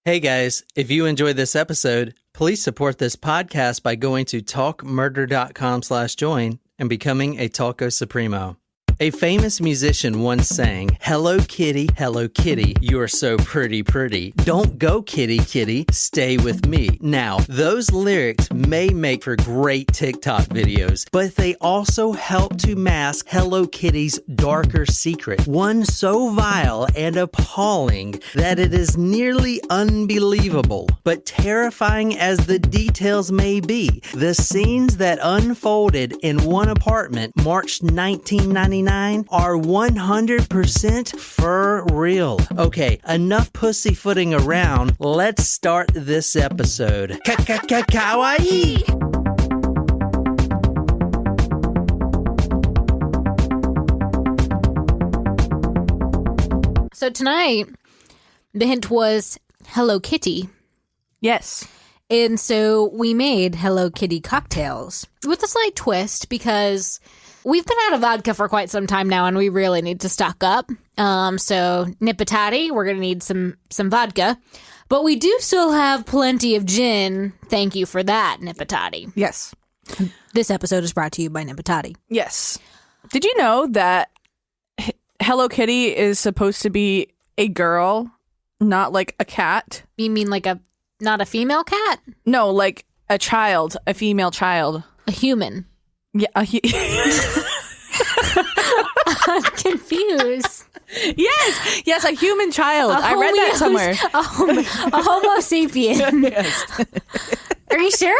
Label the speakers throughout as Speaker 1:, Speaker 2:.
Speaker 1: Hey guys, if you enjoyed this episode, please support this podcast by going to talkmurder.com/join and becoming a Talko Supremo. A famous musician once sang, "Hello kitty, you are so pretty, pretty. Don't go kitty, kitty, stay with me." Now, those lyrics may make for great TikTok videos, but they also help to mask Hello Kitty's darker secret, one so vile and appalling that it is nearly unbelievable. But terrifying as the details may be, the scenes that unfolded in one apartment March 1999 are 100% for real. Okay, enough pussyfooting around. Let's start this episode. Kawaii!
Speaker 2: So tonight, the hint was Hello Kitty.
Speaker 3: Yes.
Speaker 2: And so we made Hello Kitty cocktails with a slight twist because we've been out of vodka for quite some time now and we really need to stock up. So Nipatati, we're going to need some vodka. But we do still have plenty of gin. Thank you for that, Nipatati.
Speaker 3: Yes.
Speaker 2: This episode is brought to you by Nipatati.
Speaker 3: Yes. Did you know that Hello Kitty is supposed to be a girl, not like a cat?
Speaker 2: You mean like not a female cat?
Speaker 3: No, like a child, a female child.
Speaker 2: A human.
Speaker 3: Yeah.
Speaker 2: I'm confused.
Speaker 3: Yes, a human child. I read that somewhere.
Speaker 2: A homo sapien.
Speaker 3: Yes.
Speaker 2: Are you sure?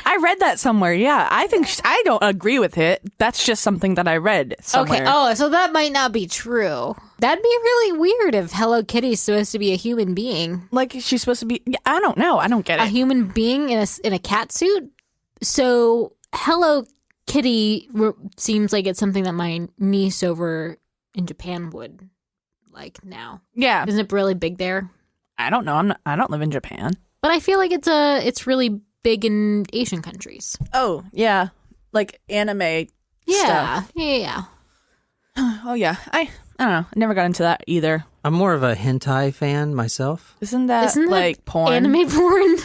Speaker 3: I read that somewhere. Yeah, I think I don't agree with it. That's just something that I read somewhere.
Speaker 2: Okay. Oh, so that might not be true. That'd be really weird if Hello Kitty's supposed to be a human being.
Speaker 3: Like she's supposed to be. I don't know. I don't get it.
Speaker 2: A human being in a cat suit. So Hello Kitty seems like it's something that my niece over in Japan would like now.
Speaker 3: Yeah.
Speaker 2: Isn't it really big there?
Speaker 3: I don't know. I don't live in Japan.
Speaker 2: But I feel like it's really big in Asian countries.
Speaker 3: Oh, yeah. Like anime stuff.
Speaker 2: Yeah.
Speaker 3: Oh, yeah. I don't know. I never got into that either.
Speaker 1: I'm more of a hentai fan myself.
Speaker 3: Isn't that like porn?
Speaker 2: Anime porn?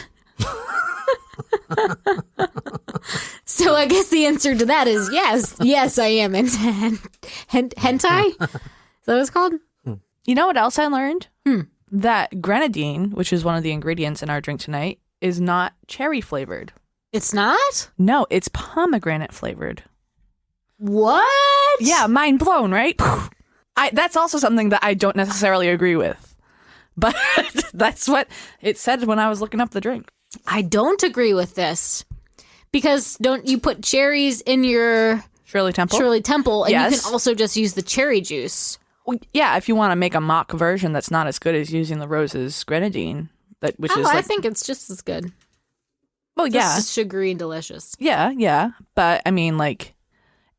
Speaker 2: So I guess the answer to that is yes. Yes, I am into hentai. Is that what it's called?
Speaker 3: You know what else I learned? That grenadine, which is one of the ingredients in our drink tonight, is not cherry flavored.
Speaker 2: It's not?
Speaker 3: No, it's pomegranate flavored.
Speaker 2: What?
Speaker 3: Yeah, mind blown, right? That's also something that I don't necessarily agree with. But that's what it said when I was looking up the drink.
Speaker 2: I don't agree with this. Because don't you put cherries in your
Speaker 3: Shirley Temple?
Speaker 2: And
Speaker 3: yes.
Speaker 2: You can also just use the cherry juice.
Speaker 3: Well, yeah, if you want to make a mock version that's not as good as using the Rose's grenadine,
Speaker 2: I think it's just as good.
Speaker 3: Well, yeah.
Speaker 2: It's sugary and delicious.
Speaker 3: Yeah. But, I mean, like,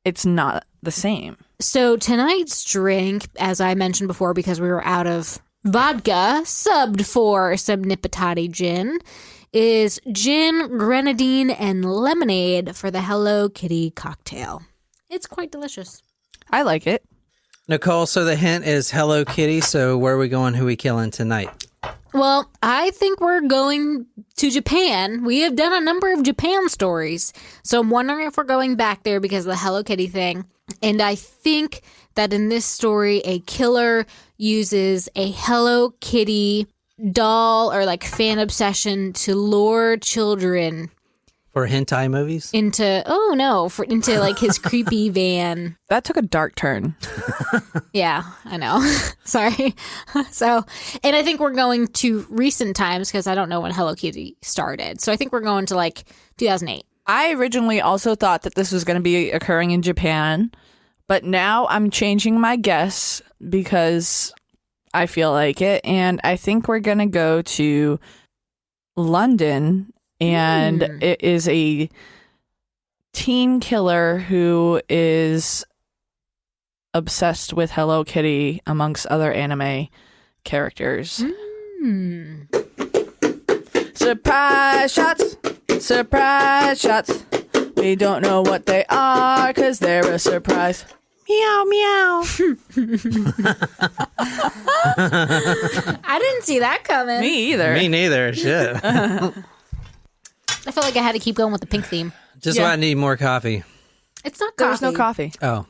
Speaker 3: it's not the same.
Speaker 2: So tonight's drink, as I mentioned before, because we were out of vodka, subbed for some Nipatati gin, is gin, grenadine, and lemonade for the Hello Kitty cocktail. It's quite delicious.
Speaker 3: I like it.
Speaker 1: Nicole, so the hint is Hello Kitty, so where are we going? Who are we killing tonight?
Speaker 2: Well, I think we're going to Japan. We have done a number of Japan stories, so I'm wondering if we're going back there because of the Hello Kitty thing. And I think that in this story, a killer uses a Hello Kitty doll or like fan obsession to lure children
Speaker 1: For hentai movies?
Speaker 2: into like his creepy van.
Speaker 3: That took a dark turn.
Speaker 2: Yeah, I know. Sorry. So, and I think we're going to recent times because I don't know when Hello Kitty started. So I think we're going to like 2008.
Speaker 3: I originally also thought that this was going to be occurring in Japan, but now I'm changing my guess because I feel like it. And I think we're going to go to London, and it is a teen killer who is obsessed with Hello Kitty amongst other anime characters. Surprise shots! Surprise shots! We don't know what they are because they're a surprise. Meow, meow.
Speaker 2: I didn't see that coming.
Speaker 3: Me either.
Speaker 1: Me neither. Shit.
Speaker 2: I felt like I had to keep going with the pink theme.
Speaker 1: Just why I need more coffee.
Speaker 2: It's not coffee.
Speaker 3: There's no coffee.
Speaker 1: Oh.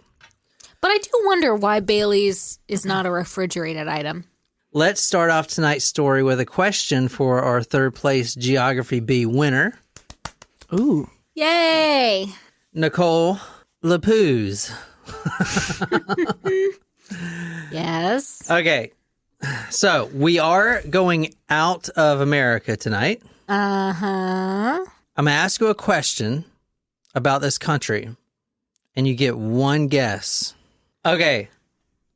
Speaker 2: But I do wonder why Bailey's is not a refrigerated item.
Speaker 1: Let's start off tonight's story with a question for our third place Geography B winner,
Speaker 3: Ooh.
Speaker 2: Yay!
Speaker 1: Nicole Lapuz.
Speaker 2: Yes.
Speaker 1: Okay. So we are going out of America tonight.
Speaker 2: Uh-huh.
Speaker 1: I'm going to ask you a question about this country, and you get one guess. Okay.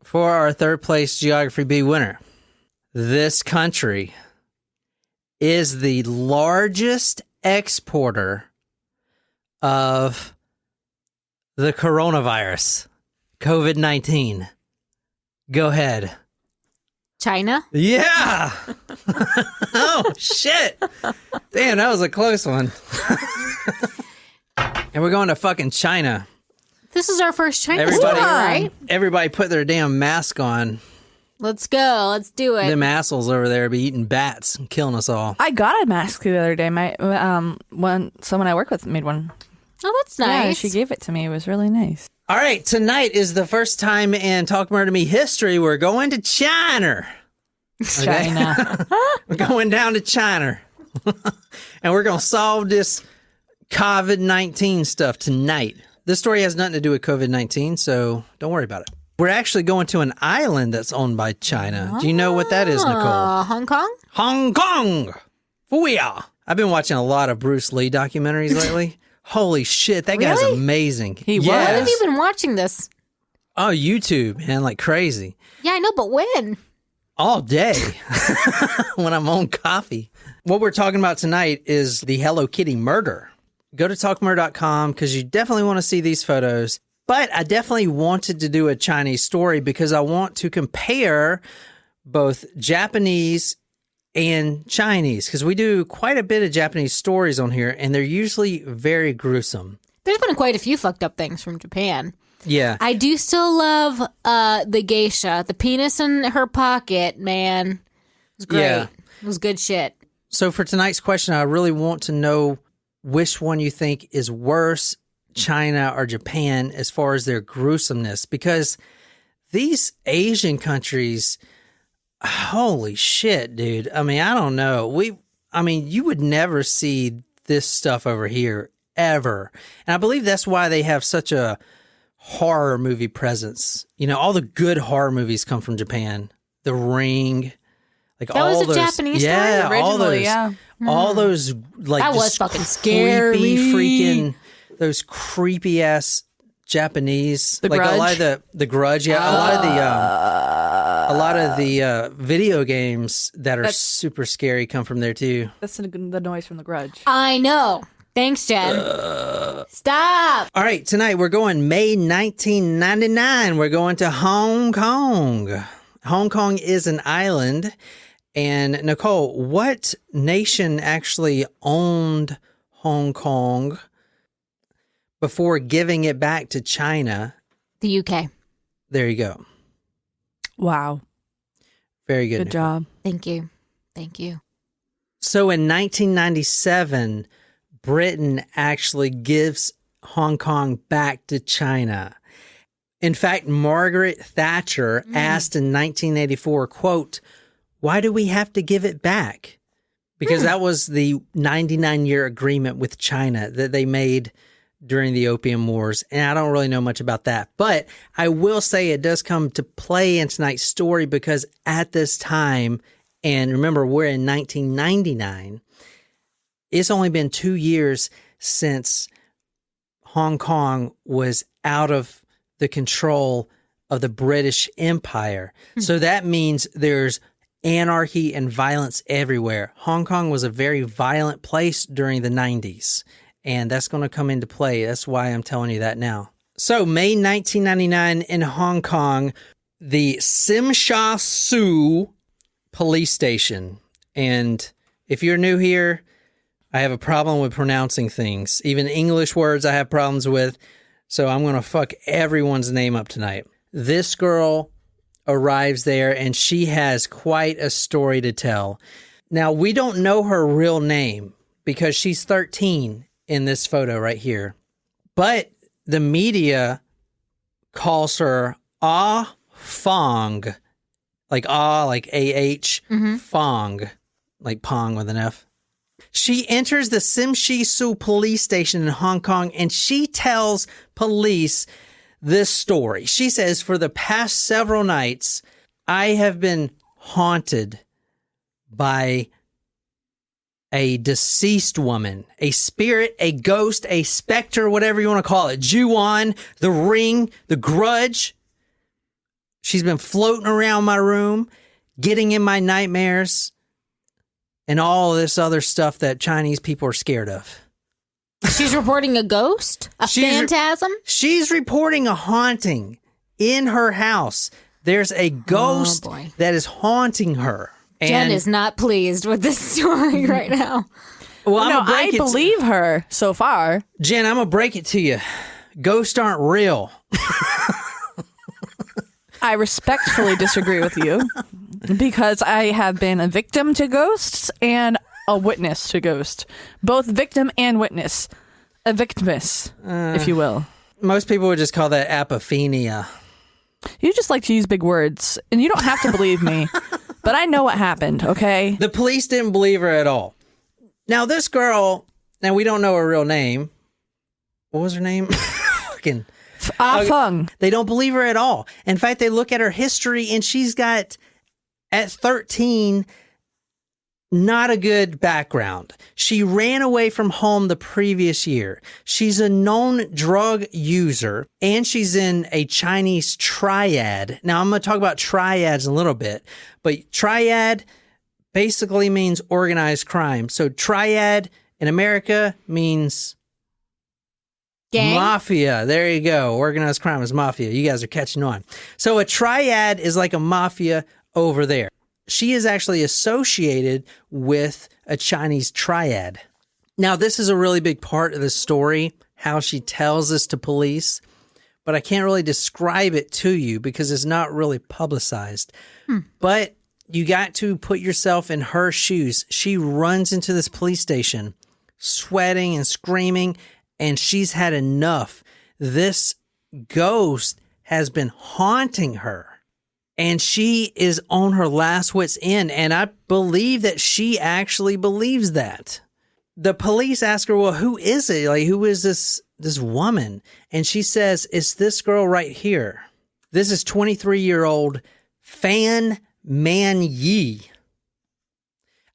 Speaker 1: For our third place Geography B winner, this country is the largest exporter of the coronavirus, COVID-19. Go ahead.
Speaker 2: China?
Speaker 1: Yeah. Oh, shit. Damn, that was a close one. And we're going to fucking China.
Speaker 2: This is our first China
Speaker 1: Everybody-
Speaker 2: story, right?
Speaker 1: Everybody put their damn mask on.
Speaker 2: Let's go. Let's do it.
Speaker 1: Them assholes over there be eating bats and killing us all.
Speaker 3: I got a mask the other day. My someone I work with made one.
Speaker 2: Oh, that's nice.
Speaker 3: Yeah, she gave it to me. It was really nice.
Speaker 1: All right, tonight is the first time in Talk Murder Me history we're going to China.
Speaker 3: China.
Speaker 1: We're going down to China. And we're going to solve this COVID-19 stuff tonight. This story has nothing to do with COVID-19, so don't worry about it. We're actually going to an island that's owned by China. Do you know what that is, Nicole?
Speaker 2: Hong Kong?
Speaker 1: Hong Kong! Fooyah! I've been watching a lot of Bruce Lee documentaries lately. Holy shit, that guy's
Speaker 2: Really?
Speaker 1: amazing.
Speaker 3: He was?
Speaker 2: When
Speaker 1: Yes.
Speaker 2: have you been watching this?
Speaker 1: Oh, YouTube, man, like crazy.
Speaker 2: Yeah, I know, but when?
Speaker 1: All day when I'm on coffee. What we're talking about tonight is the Hello Kitty murder. Go to talkmurder.com because you definitely want to see these photos. But I definitely wanted to do a Chinese story because I want to compare both Japanese and Chinese because we do quite a bit of Japanese stories on here and they're usually very gruesome.
Speaker 2: There's been quite a few fucked up things from Japan.
Speaker 1: Yeah.
Speaker 2: I do still love the geisha. The penis in her pocket, man. It was great.
Speaker 1: Yeah.
Speaker 2: It was good shit.
Speaker 1: So for tonight's question, I really want to know which one you think is worse, China or Japan, as far as their gruesomeness, because these Asian countries, holy shit, dude. I mean, I don't know. You would never see this stuff over here ever. And I believe that's why they have such a horror movie presence. You know, all the good horror movies come from Japan. The Ring, like
Speaker 2: That
Speaker 1: all
Speaker 2: was a
Speaker 1: those,
Speaker 2: Japanese story?
Speaker 1: yeah, all
Speaker 3: Originally,
Speaker 1: those,
Speaker 3: yeah.
Speaker 1: all those like
Speaker 2: That was
Speaker 1: just
Speaker 2: fucking scary.
Speaker 1: creepy freaking those creepy ass Japanese,
Speaker 3: The
Speaker 1: like a lot
Speaker 3: Grudge?
Speaker 1: of the Grudge, yeah, a lot of the video games that are super scary come from there too.
Speaker 3: That's the noise from the Grudge.
Speaker 2: I know. Thanks, Jen. Stop.
Speaker 1: All right, tonight we're going May 1999. We're going to Hong Kong. Hong Kong is an island. And Nicole, what nation actually owned Hong Kong before giving it back to China?
Speaker 2: The UK.
Speaker 1: There you go.
Speaker 3: Wow.
Speaker 1: Very good.
Speaker 3: Good
Speaker 1: Nicole.
Speaker 3: job.
Speaker 2: Thank you. Thank you.
Speaker 1: So in 1997, Britain actually gives Hong Kong back to China. In fact, Margaret Thatcher asked in 1984, quote, "Why do we have to give it back?" Because that was the 99-year agreement with China that they made during the Opium Wars. And I don't really know much about that. But I will say it does come to play in tonight's story because at this time, and remember, we're in 1999, it's only been 2 years since Hong Kong was out of the control of the British Empire. So that means there's anarchy and violence everywhere. Hong Kong was a very violent place during the 90s, and that's going to come into play. That's why I'm telling you that now. So May 1999 in Hong Kong, the Tsim She Tsui police station. And if you're new here, I have a problem with pronouncing things. Even English words I have problems with. So I'm going to fuck everyone's name up tonight. This girl arrives there and she has quite a story to tell. Now, we don't know her real name because she's 13 in this photo right here. But the media calls her Fong, like like A-H, Fong, like Pong with an F. She enters the Tsim She Tsui police station in Hong Kong and she tells police this story. She says, for the past several nights, I have been haunted by a deceased woman, a spirit, a ghost, a specter, whatever you want to call it. Ju-on, the ring, the grudge. She's been floating around my room, getting in my nightmares, and all this other stuff that Chinese people are scared of.
Speaker 2: She's reporting a ghost? A phantasm?
Speaker 1: She's reporting a haunting in her house. There's a ghost that is haunting her.
Speaker 2: Jen is not pleased with this story right now.
Speaker 1: Well,
Speaker 3: I believe her so far.
Speaker 1: Jen, I'm going to break it to you. Ghosts aren't real.
Speaker 3: I respectfully disagree with you because I have been a victim to ghosts and a witness to ghosts. Both victim and witness. A victimus, if you will.
Speaker 1: Most people would just call that apophenia.
Speaker 3: You just like to use big words, and you don't have to believe me, but I know what happened, okay?
Speaker 1: The police didn't believe her at all. Now, this girl, now we don't know her real name. What was her name? Fucking
Speaker 3: Fong.
Speaker 1: They don't believe her at all. In fact, they look at her history, and she's got, at 13, not a good background. She ran away from home the previous year. She's a known drug user, and she's in a Chinese triad. Now, I'm going to talk about triads in a little bit, but triad basically means organized crime. So triad in America means
Speaker 2: gang?
Speaker 1: Mafia. There you go. Organized crime is mafia. You guys are catching on. So a triad is like a mafia over there. She is actually associated with a Chinese triad. Now, this is a really big part of the story, how she tells this to police, but I can't really describe it to you because it's not really publicized. But you got to put yourself in her shoes. She runs into this police station, sweating and screaming, and she's had enough. This ghost has been haunting her. And she is on her last wit's end. And I believe that she actually believes that. The police ask her, well, who is it? Like, who is this woman? And she says, it's this girl right here. This is 23-year-old Fan Man Yi.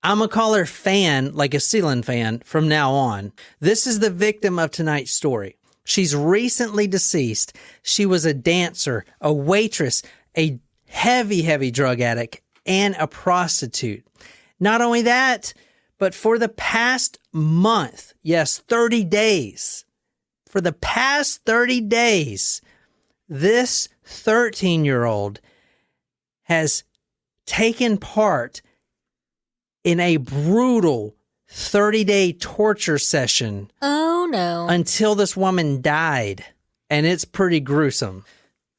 Speaker 1: I'm going to call her Fan, like a ceiling fan, from now on. This is the victim of tonight's story. She's recently deceased. She was a dancer, a waitress, a heavy drug addict, and a prostitute. Not only that, but for the past month, yes, 30 days, for the past 30 days, this 13-year-old has taken part in a brutal 30-day torture session.
Speaker 2: Oh, no.
Speaker 1: Until this woman died, and it's pretty gruesome.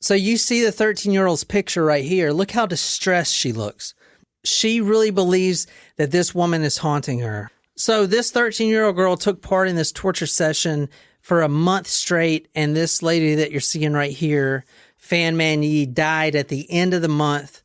Speaker 1: So you see the 13-year-old's picture right here. Look how distressed she looks. She really believes that this woman is haunting her. So this 13-year-old girl took part in this torture session for a month straight, and this lady that you're seeing right here, Fan Man Yi, died at the end of the month,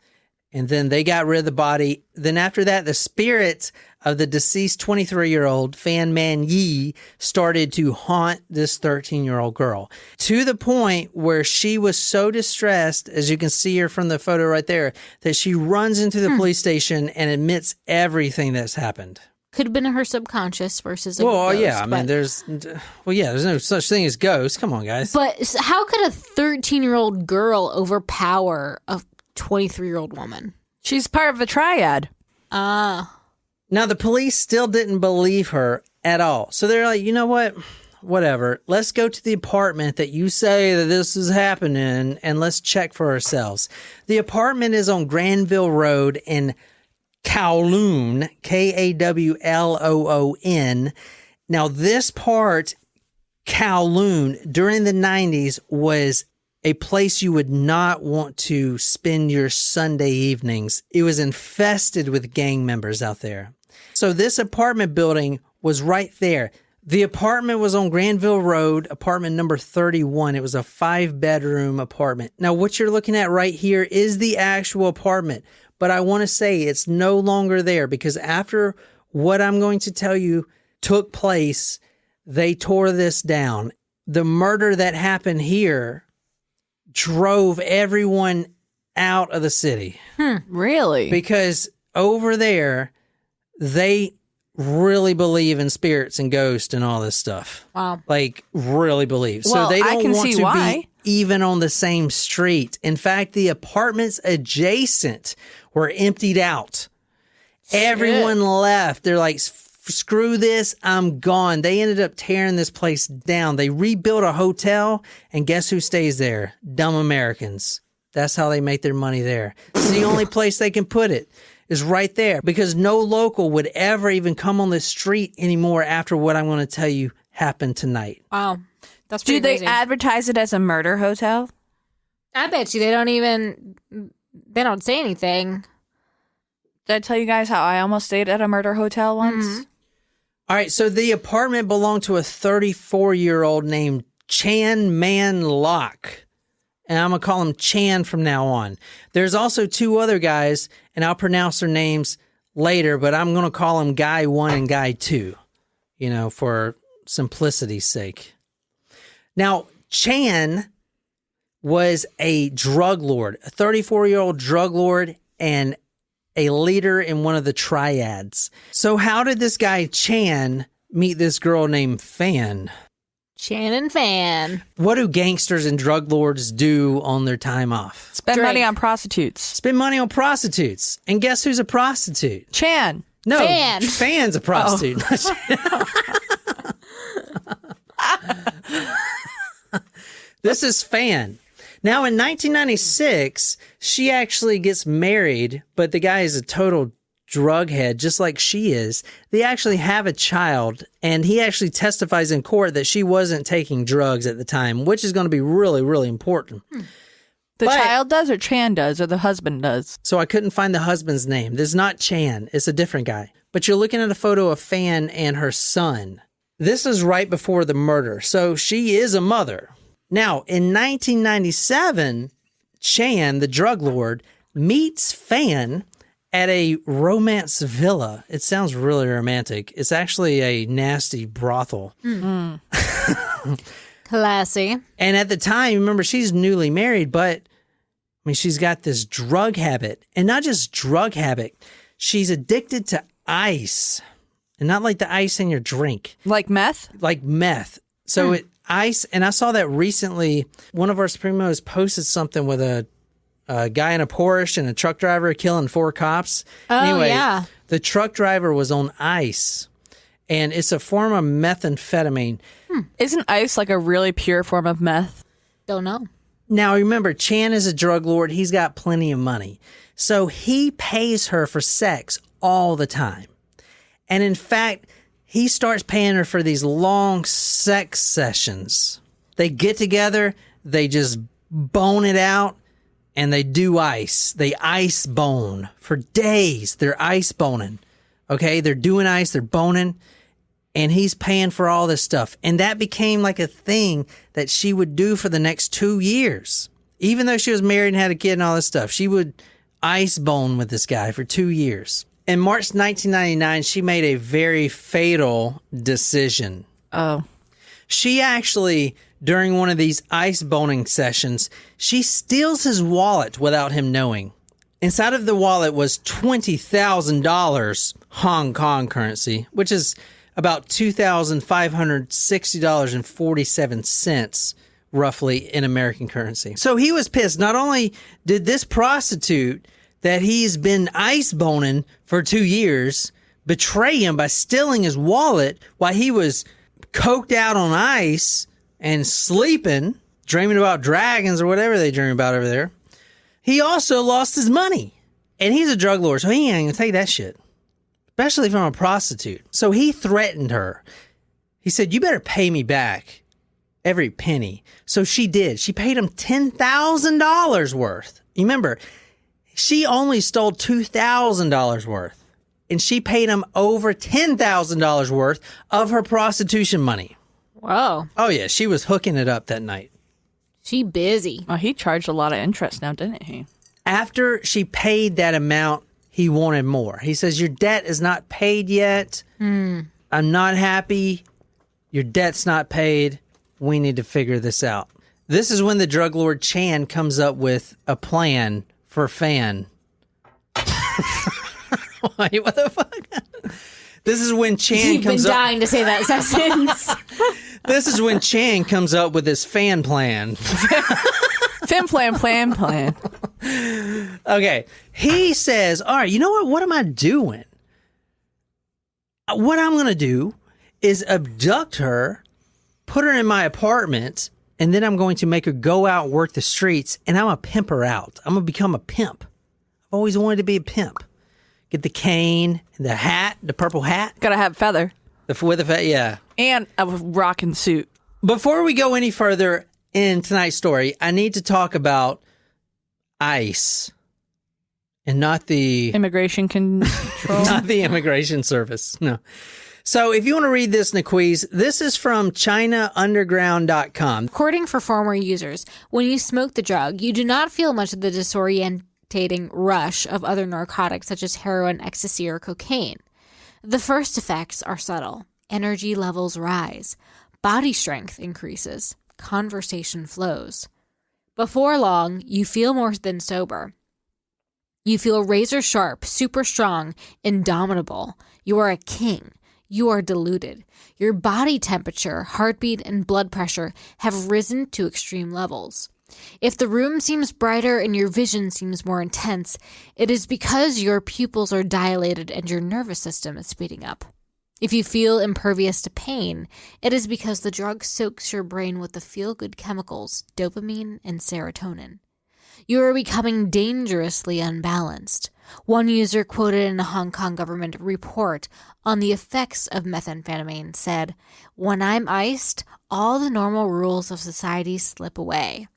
Speaker 1: and then they got rid of the body. Then after that, the spirits of the deceased 23-year-old Fan Man Yi started to haunt this 13-year-old girl to the point where she was so distressed, as you can see her from the photo right there, that she runs into the police station and admits everything that's happened.
Speaker 2: Could have been her subconscious versus a
Speaker 1: well,
Speaker 2: ghost.
Speaker 1: yeah, I mean, there's no such thing as ghosts. Come on, guys.
Speaker 2: But how could a 13-year-old girl overpower a 23-year-old woman?
Speaker 3: She's part of a triad.
Speaker 1: Now, the police still didn't believe her at all. So they're like, you know what? Whatever. Let's go to the apartment that you say that this is happening, and let's check for ourselves. The apartment is on Granville Road in Kowloon, Kawloon. Now, this part Kowloon during the 90s was a place you would not want to spend your Sunday evenings. It was infested with gang members out there. So this apartment building was right there. The apartment was on Granville Road, apartment number 31. It was a 5-bedroom apartment. Now, what you're looking at right here is the actual apartment. But I want to say it's no longer there because after what I'm going to tell you took place, they tore this down. The murder that happened here drove everyone out of the city.
Speaker 3: Really?
Speaker 1: Because over there, they really believe in spirits and ghosts and all this stuff.
Speaker 2: Wow.
Speaker 1: Like, really believe.
Speaker 3: Well,
Speaker 1: so they
Speaker 3: I
Speaker 1: don't
Speaker 3: can
Speaker 1: want
Speaker 3: see
Speaker 1: to
Speaker 3: why.
Speaker 1: be even on the same street. In fact, the apartments adjacent were emptied out. Everyone left. They're like, screw this, I'm gone. They ended up tearing this place down. They rebuilt a hotel, and guess who stays there? Dumb Americans. That's how they make their money there. It's the only place they can put it is right there because no local would ever even come on the street anymore after what I'm going to tell you happened tonight.
Speaker 2: Wow. That's
Speaker 3: Do
Speaker 2: pretty
Speaker 3: they
Speaker 2: crazy.
Speaker 3: advertise it as a murder hotel?
Speaker 2: I bet you they don't say anything.
Speaker 3: Did I tell you guys how I almost stayed at a murder hotel once?
Speaker 1: All right, so the apartment belonged to a 34-year-old named Chan Man Lok. And I'm going to call him Chan from now on. There's also 2 other guys, and I'll pronounce their names later, but I'm going to call them Guy 1 and Guy 2, for simplicity's sake. Now, Chan was a drug lord, a 34-year-old drug lord, and a leader in one of the triads. So how did this guy Chan meet this girl named Fan?
Speaker 2: Chan and Fan.
Speaker 1: What do gangsters and drug lords do on their time off?
Speaker 3: Spend
Speaker 2: Drink.
Speaker 3: money on prostitutes.
Speaker 1: Spend money on prostitutes. And guess who's a prostitute?
Speaker 3: Chan.
Speaker 1: No,
Speaker 2: Fan.
Speaker 1: Fan's a prostitute. This is Fan. Now, in 1996, she actually gets married, but the guy is a total drug head, just like she is. They actually have a child, and he actually testifies in court that she wasn't taking drugs at the time, which is going to be really, really important.
Speaker 3: The
Speaker 1: But-
Speaker 3: child does or Chan does or the husband does?
Speaker 1: So I couldn't find the husband's name. This is not Chan. It's a different guy. But you're looking at a photo of Fan and her son. This is right before the murder. So she is a mother. Now, in 1997, Chan, the drug lord, meets Fan at a romance villa. It sounds really romantic. It's actually a nasty brothel.
Speaker 2: Classy.
Speaker 1: And at the time, remember, she's newly married, but she's got this drug habit. And not just drug habit, she's addicted to ice. And not like the ice in your drink,
Speaker 3: Like meth?
Speaker 1: like meth. So ice, and I saw that recently. One of our Supremos posted something with a guy in a Porsche and a truck driver killing 4 cops.
Speaker 2: Oh, yeah.
Speaker 1: The truck driver was on ice, and it's a form of methamphetamine.
Speaker 3: Isn't ice like a really pure form of meth?
Speaker 2: Don't know.
Speaker 1: Now, remember, Chan is a drug lord. He's got plenty of money. So he pays her for sex all the time. And in fact, he starts paying her for these long sex sessions. They get together, they just bone it out, and they do ice. They ice bone for days. They're ice boning. Okay, they're doing ice, they're boning, and he's paying for all this stuff. And that became like a thing that she would do for the next 2 years. Even though she was married and had a kid and all this stuff, she would ice bone with this guy for 2 years. In March 1999, she made a very fatal decision.
Speaker 3: Oh.
Speaker 1: She actually, during one of these ice boning sessions, she steals his wallet without him knowing. Inside of the wallet was $20,000 Hong Kong currency, which is about $2,560.47 roughly in American currency. So he was pissed. Not only did this prostitute that he's been ice boning for 2 years betray him by stealing his wallet while he was coked out on ice and sleeping, dreaming about dragons or whatever they dream about over there. He also lost his money. And he's a drug lord, so he ain't gonna take that shit, especially from a prostitute. So he threatened her. He said, "You better pay me back, Every penny. So she did. She paid him $10,000 worth. You remember, she only stole $2,000 worth. And she paid him over $10,000 worth of her prostitution money.
Speaker 2: Whoa.
Speaker 1: Oh, yeah. She was hooking it up that night.
Speaker 2: She busy.
Speaker 3: Well, he charged a lot of interest now, didn't he?
Speaker 1: After she paid that amount, he wanted more. He says, your debt is not paid yet. I'm not happy. Your debt's not paid. We need to figure this out. This is when the drug lord Chan comes up with a plan for Fan. Wait, what the fuck? This is when Chan
Speaker 2: You've been dying to say that sentence.
Speaker 1: This is when Chan comes up with his fan plan.
Speaker 3: Plan.
Speaker 1: Okay. He says, all right, you know what? What am I doing? What I'm going to do is abduct her, put her in my apartment, and then I'm going to make her go out and work the streets, and I'm going to pimp her out. I'm going to become a pimp. I've always wanted to be a pimp. Get the cane, the hat, the purple hat.
Speaker 3: Gotta have feather.
Speaker 1: Yeah.
Speaker 3: And a rocking suit.
Speaker 1: Before we go any further in tonight's story, I need to talk about ICE and not the
Speaker 3: Immigration control.
Speaker 1: not the immigration service. No. So if you want to read this, Naquiz, this is from ChinaUnderground.com.
Speaker 2: According for former users, when you smoke the drug, you do not feel much of the disorientating rush of other narcotics such as heroin, ecstasy, or cocaine. The first effects are subtle. Energy levels rise. Body strength increases. Conversation flows. Before long, you feel more than sober. You feel razor sharp, super strong, indomitable. You are a king. You are deluded. Your body temperature, heartbeat, and blood pressure have risen to extreme levels. If the room seems brighter and your vision seems more intense, it is because your pupils are dilated and your nervous system is speeding up. If you feel impervious to pain, it is because the drug soaks your brain with the feel-good chemicals dopamine and serotonin. You are becoming dangerously unbalanced. One user quoted in a Hong Kong government report on the effects of methamphetamine said, "When I'm iced, all the normal rules of society slip away.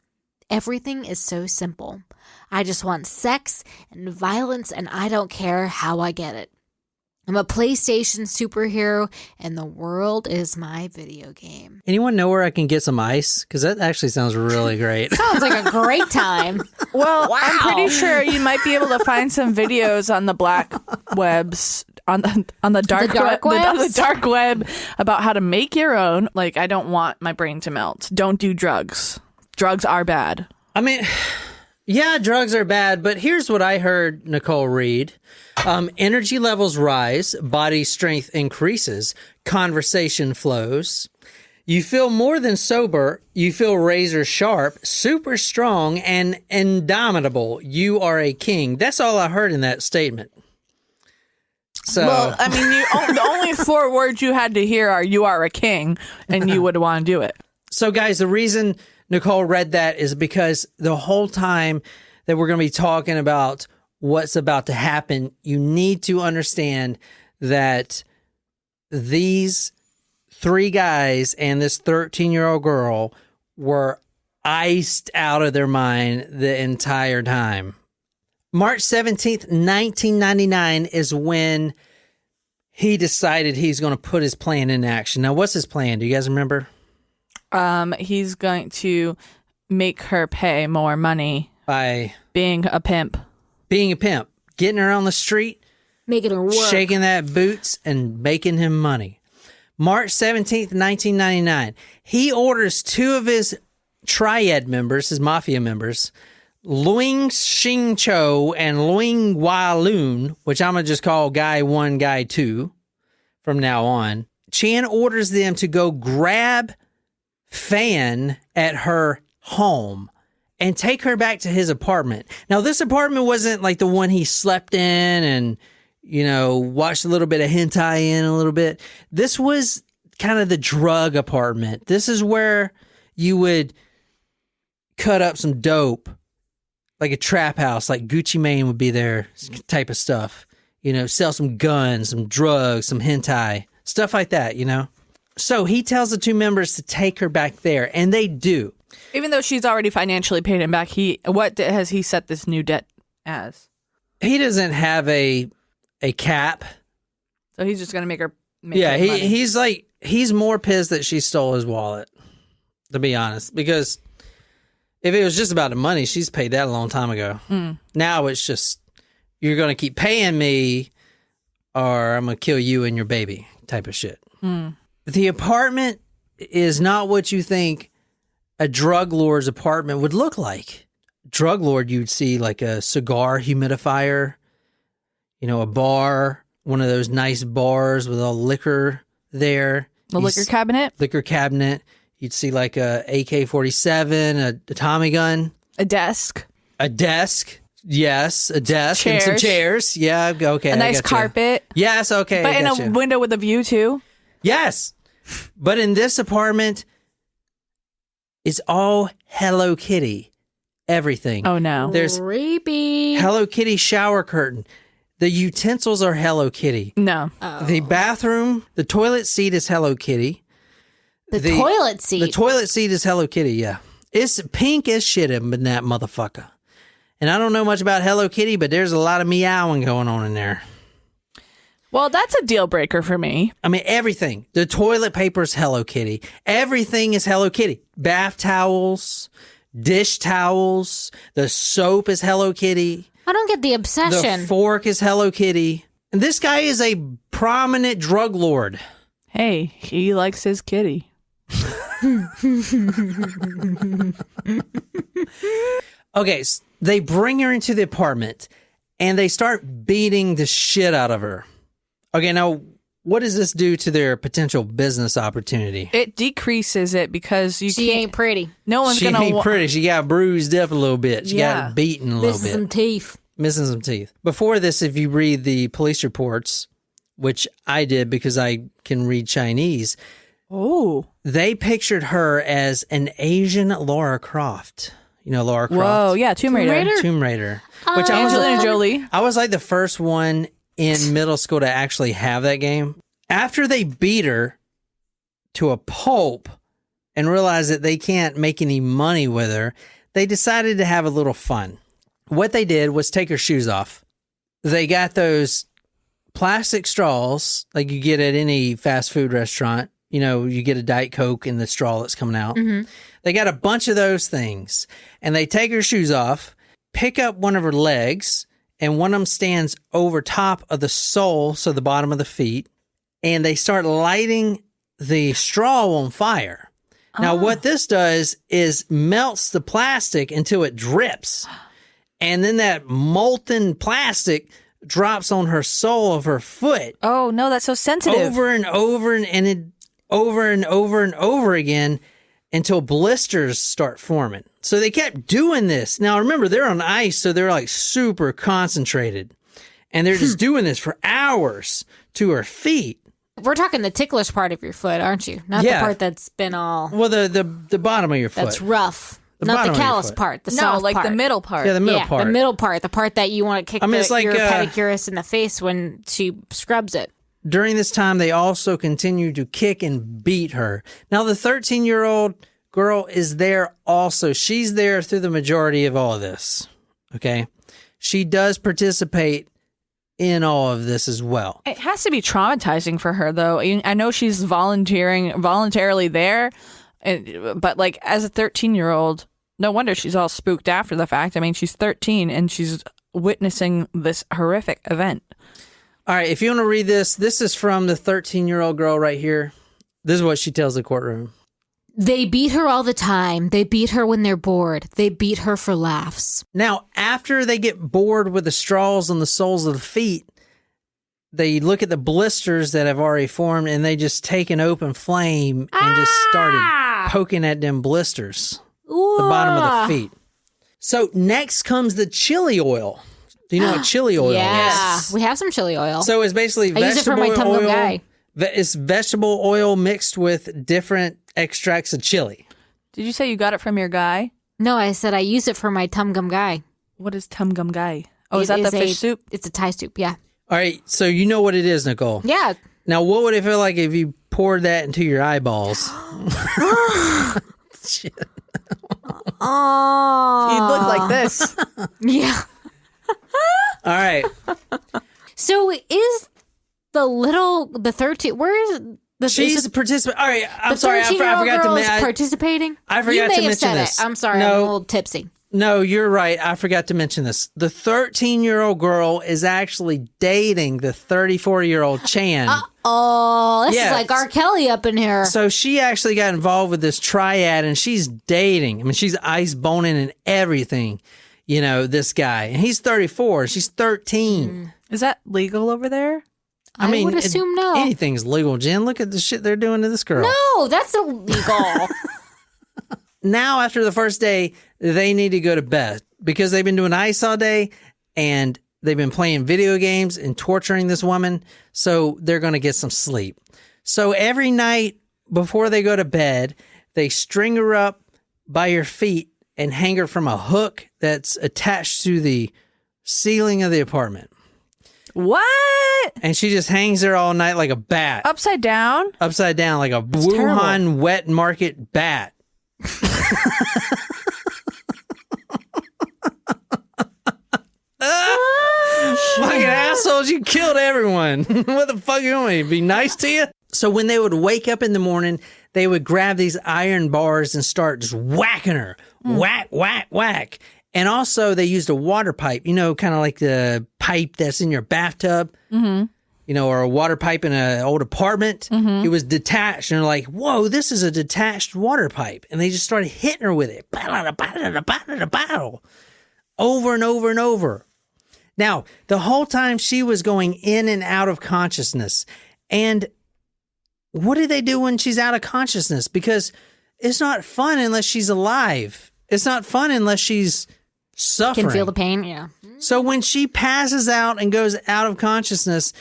Speaker 2: Everything is so simple. I just want sex and violence, and I don't care how I get it. I'm a PlayStation superhero, and the world is my video game."
Speaker 1: Anyone know where I can get some ice? Because that actually sounds really great.
Speaker 2: Sounds like a great time.
Speaker 3: Well,
Speaker 2: Wow.
Speaker 3: I'm pretty sure you might be able to find some videos on the black webs, on the dark
Speaker 2: dark
Speaker 3: web, on the
Speaker 2: webs?
Speaker 3: dark web about how to make your own. Like, I don't want my brain to melt. Don't do drugs. Drugs are bad.
Speaker 1: I mean, yeah, drugs are bad, but here's what I heard Nicole read. Energy levels rise, body strength increases, conversation flows. You feel more than sober. You feel razor sharp, super strong, and indomitable. You are a king. That's all I heard in that statement. So,
Speaker 3: Well, I mean, the only 4 words you had to hear are "you are a king," and you would want to do it.
Speaker 1: so guys, the reason Nicole read that is because the whole time that we're going to be talking about what's about to happen, you need to understand that these 3 guys and this 13-year-old girl were iced out of their mind the entire time. March 17th, 1999 is when he decided he's going to put his plan in action. Now, what's his plan? Do you guys remember?
Speaker 3: He's going to make her pay more money
Speaker 1: By
Speaker 3: being a pimp.
Speaker 1: being a pimp, getting her on the street,
Speaker 2: Making her work.
Speaker 1: shaking that boots, and making him money. March 17th, 1999, he orders 2 of his triad members, his mafia members, Luing Xing Cho and Luing Hua Lun, which I'm going to just call Guy 1, Guy 2 from now on. Chan orders them to go grab Fan at her home and take her back to his apartment. Now, this apartment wasn't like the one he slept in and, you know, watched a little bit of hentai in a little bit. This was kind of the drug apartment. This is where you would cut up some dope, like a trap house, like Gucci Mane would be there type of stuff. You know, sell some guns, some drugs, some hentai, stuff like that, you know? So he tells the two members to take her back there, and they do.
Speaker 3: Even though she's already financially paid him back, what has he set this new debt as?
Speaker 1: He doesn't have a cap.
Speaker 3: So he's just going to make her make
Speaker 1: Yeah,
Speaker 3: her money.
Speaker 1: he's more pissed that she stole his wallet, to be honest. Because if it was just about the money, she's paid that a long time ago. Now it's just, you're going to keep paying me or I'm going to kill you and your baby type of shit. The apartment is not what you think a drug lord's apartment would look like. Drug lord, you'd see like a cigar humidifier, a bar, one of those nice bars with all liquor there.
Speaker 3: The liquor cabinet?
Speaker 1: Liquor cabinet. You'd see like a AK-47, a Tommy gun.
Speaker 3: A desk.
Speaker 1: A desk. Yes, a desk and some
Speaker 3: Chairs.
Speaker 1: chairs. Yeah, okay.
Speaker 3: A
Speaker 1: I
Speaker 3: nice
Speaker 1: got you.
Speaker 3: carpet.
Speaker 1: Yes, okay.
Speaker 3: But
Speaker 1: I
Speaker 3: in
Speaker 1: got
Speaker 3: a
Speaker 1: you.
Speaker 3: window with a view, too.
Speaker 1: Yes. But in this apartment, it's all Hello Kitty. Everything.
Speaker 3: Oh, no.
Speaker 1: There's
Speaker 2: Creepy.
Speaker 1: Hello Kitty shower curtain. The utensils are Hello Kitty.
Speaker 3: No.
Speaker 1: The bathroom, the toilet seat is Hello Kitty.
Speaker 2: The toilet seat.
Speaker 1: The toilet seat is Hello Kitty, yeah. It's pink as shit in that motherfucker. And I don't know much about Hello Kitty, but there's a lot of meowing going on in there.
Speaker 3: Well, that's a deal breaker for me.
Speaker 1: I mean, everything. The toilet paper is Hello Kitty. Everything is Hello Kitty. Bath towels, dish towels, the soap is Hello Kitty.
Speaker 2: I don't get the obsession.
Speaker 1: The fork is Hello Kitty. And this guy is a prominent drug lord.
Speaker 3: Hey, he likes his kitty.
Speaker 1: Okay, so they bring her into the apartment and they start beating the shit out of her. Okay, now what does this do to their potential business opportunity?
Speaker 3: It decreases it because
Speaker 2: she
Speaker 3: can't.
Speaker 2: ain't pretty.
Speaker 3: No one's
Speaker 1: She
Speaker 3: gonna.
Speaker 1: ain't pretty. She got bruised up a little bit. She
Speaker 3: Yeah.
Speaker 1: got beaten a little
Speaker 2: Missing
Speaker 1: bit.
Speaker 2: some teeth.
Speaker 1: Missing some teeth. Before this, if you read the police reports, which I did because I can read Chinese,
Speaker 3: Oh.
Speaker 1: they pictured her as an Asian Lara Croft. You know Lara Croft?
Speaker 3: Whoa, yeah, Tomb Raider.
Speaker 2: Raider?
Speaker 1: Tomb Raider. Which
Speaker 3: Angelina Jolie.
Speaker 1: I was like the first one in middle school to actually have that game. After they beat her to a pulp and realized that they can't make any money with her, they decided to have a little fun. What they did was take her shoes off. They got those plastic straws like you get at any fast food restaurant. You get a Diet Coke in the straw that's coming out. They got a bunch of those things, and they take her shoes off, pick up one of her legs, and one of them stands over top of the sole, so the bottom of the feet, and they start lighting the straw on fire. Now, what this does is melts the plastic until it drips, and then that molten plastic drops on her sole of her foot
Speaker 3: Oh no, that's so sensitive.
Speaker 1: over and over and over again until blisters start forming. So they kept doing this. Now remember, they're on ice, so they're like super concentrated. And they're just doing this for hours to her feet.
Speaker 2: We're talking the ticklish part of your foot, aren't you? Not
Speaker 1: Yeah.
Speaker 2: the part that's been all
Speaker 1: Well, the bottom of your foot.
Speaker 2: that's rough.
Speaker 1: The
Speaker 2: Not
Speaker 1: bottom
Speaker 2: the
Speaker 1: of your
Speaker 2: callous
Speaker 1: foot.
Speaker 2: part. The
Speaker 3: no,
Speaker 2: soft
Speaker 3: like
Speaker 2: part.
Speaker 3: the middle part.
Speaker 1: Yeah, the middle part.
Speaker 2: The middle part, the part that you want to kick
Speaker 1: it's like,
Speaker 2: your pedicurist in the face when she scrubs it.
Speaker 1: During this time, they also continue to kick and beat her. Now, the 13-year-old girl is there also. She's there through the majority of all of this. Okay? She does participate in all of this as well.
Speaker 3: It has to be traumatizing for her, though. I know she's voluntarily there, but like as a 13-year-old, no wonder she's all spooked after the fact. I mean, she's 13 and she's witnessing this horrific event.
Speaker 1: All right, if you want to read this is from the 13-year-old girl right here. This is what she tells the courtroom.
Speaker 2: They beat her all the time. They beat her when they're bored. They beat her for laughs.
Speaker 1: Now, after they get bored with the straws on the soles of the feet, they look at the blisters that have already formed and they just take an open flame and just started poking at them blisters, the bottom of the feet. So next comes the chili oil. Do you know what chili oil
Speaker 2: Yeah,
Speaker 1: is?
Speaker 2: we have some chili oil.
Speaker 1: So it's basically
Speaker 2: I use it for
Speaker 1: vegetable
Speaker 2: my tum gum
Speaker 1: oil.
Speaker 2: guy.
Speaker 1: It's vegetable oil mixed with different extracts of chili.
Speaker 3: Did you say you got it from your guy?
Speaker 2: No, I said I use it for my tum gum guy.
Speaker 3: What is Tum Gum Guy? Oh, is
Speaker 2: It
Speaker 3: that the
Speaker 2: a-
Speaker 3: fish soup?
Speaker 2: It's a Thai soup, yeah.
Speaker 1: All right, so you know what it is, Nicole.
Speaker 2: Yeah.
Speaker 1: Now, what would it feel like if you poured that into your eyeballs. Shit.
Speaker 2: Oh.
Speaker 3: You'd look like this.
Speaker 2: Yeah.
Speaker 1: All right.
Speaker 2: So is the 13, where is the
Speaker 1: She's participating. All right. I'm sorry. I
Speaker 2: 13-year-old
Speaker 1: forgot to
Speaker 2: girl is
Speaker 1: mention.
Speaker 2: participating?
Speaker 1: I forgot
Speaker 2: you may
Speaker 1: to
Speaker 2: have
Speaker 1: mention
Speaker 2: said
Speaker 1: this.
Speaker 2: It. I'm sorry.
Speaker 1: No.
Speaker 2: I'm a little tipsy.
Speaker 1: No, you're right. I forgot to mention this. The 13-year-old girl is actually dating the 34-year-old Chan.
Speaker 2: Oh, this
Speaker 1: Yeah.
Speaker 2: is like R. Kelly up in here.
Speaker 1: So she actually got involved with this triad, and she's dating. I mean, she's ice boning and everything, this guy. And he's 34. She's 13.
Speaker 3: Is that legal over there?
Speaker 2: I
Speaker 1: mean,
Speaker 2: would assume no.
Speaker 1: Anything's legal, Jen. Look at the shit they're doing to this girl.
Speaker 2: No, that's illegal.
Speaker 1: Now, after the first day, they need to go to bed because they've been doing ice all day and they've been playing video games and torturing this woman. So they're going to get some sleep. So every night before they go to bed, they string her up by her feet and hang her from a hook that's attached to the ceiling of the apartment.
Speaker 3: What?
Speaker 1: And she just hangs there all night like a bat.
Speaker 3: Upside down?
Speaker 1: Upside down like a Wuhan
Speaker 3: terrible.
Speaker 1: wet market bat. Fucking assholes, you killed everyone. What the fuck you want me to be nice to you? So when they would wake up in the morning, they would grab these iron bars and start just whacking her. Whack, whack, whack. And also they used a water pipe, kind of like the pipe that's in your bathtub, or a water pipe in an old apartment. It was detached. And they're like, whoa, this is a detached water pipe. And they just started hitting her with it. Over and over and over. Now, the whole time she was going in and out of consciousness. And what do they do when she's out of consciousness? Because it's not fun unless she's alive. It's not fun unless she's suffering.
Speaker 2: Can feel the pain, yeah.
Speaker 1: So when she passes out and goes out of consciousness,